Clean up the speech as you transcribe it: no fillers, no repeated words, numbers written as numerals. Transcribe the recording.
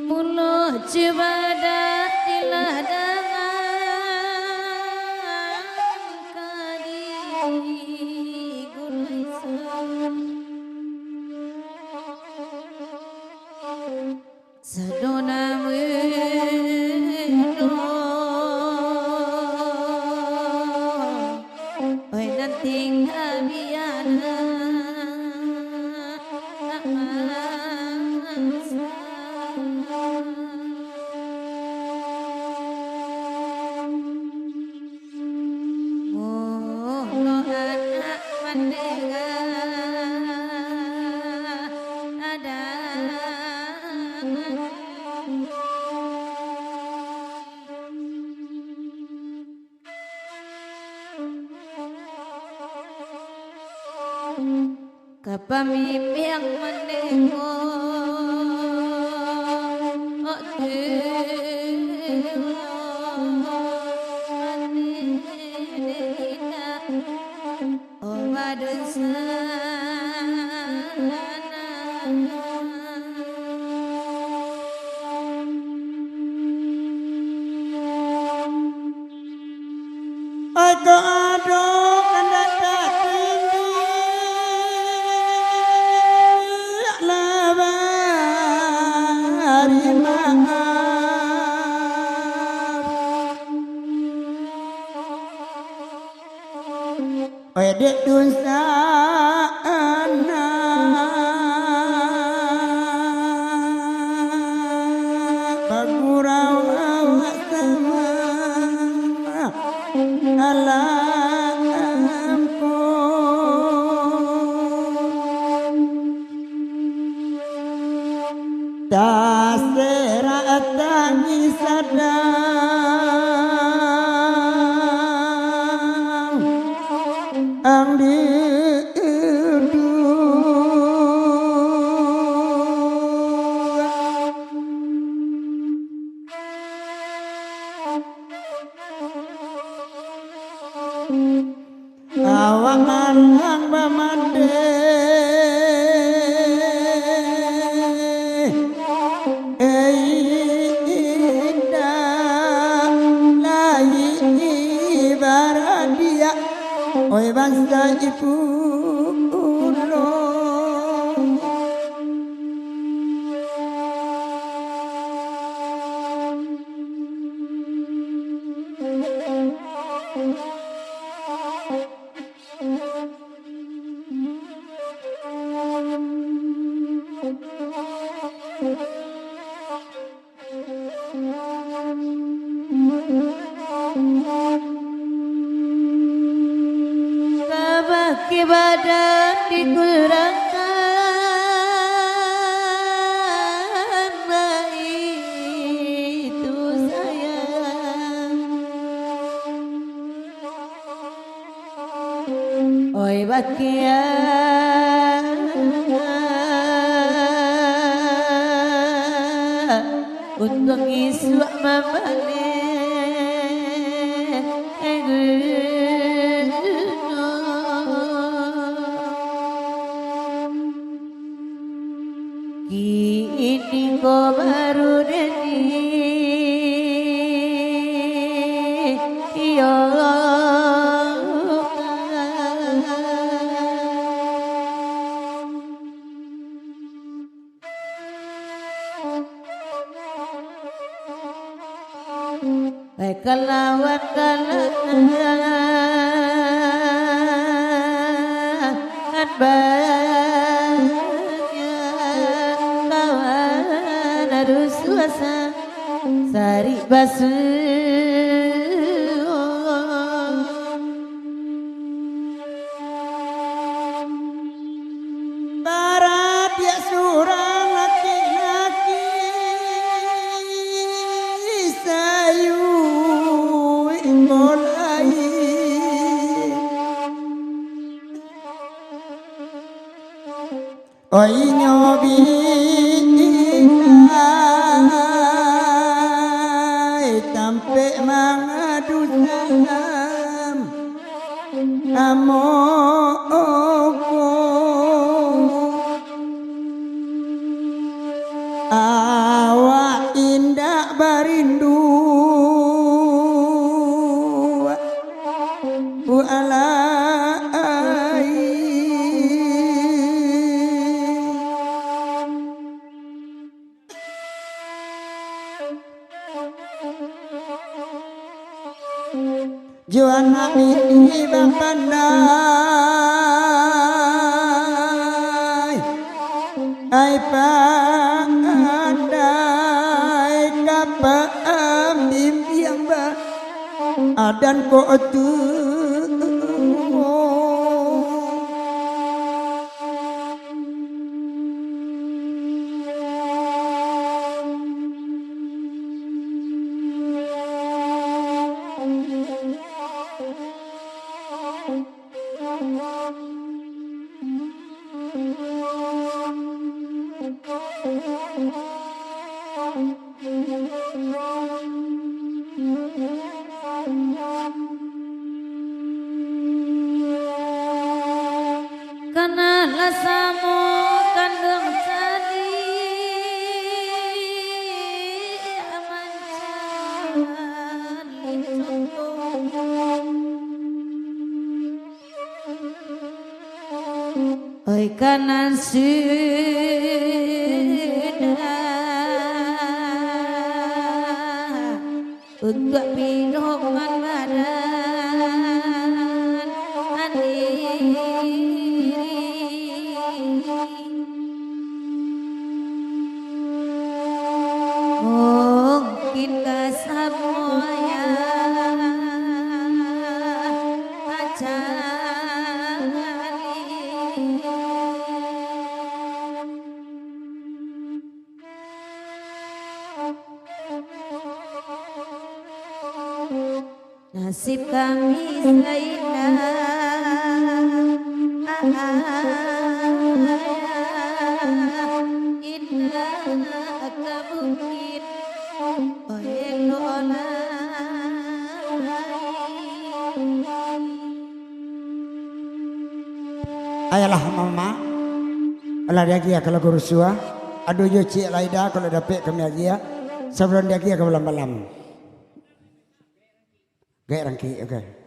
Muluh cibadat tilah dengan kadi gulai sadona mendo oi nanting abiana kapamimpi yang menengok Ado-ado kandak tinggi labari maaf oi dek dosa anak bagurau awak sama alamku tak serat tangis sadang ang didu awangan ang mamande indah layi baradia oi bangsa ibu kabaki badan dikurangkan itu sayang oi bakian untuk iswa mamane ini kau baru deni yo kelawan kalangan banyak kawan harus suasa sari basu barat ya surang laki-laki sayu mulai oi nyobi tampe mangadu barindu bu alai Joana ini bapandai ai pandai kapam bimbiang ba adan ko tu Kana lasamo kandung sadi amancan lincong oi kanan sudah untuk minuman badan mungkin kesemuanya nasib kami indah kabukit ayalah mama ala dia kia kalau guru sua aduh yo cik laida kalau dapat kami dia sebelum dia kia ke malam-malam gaya rangki okay.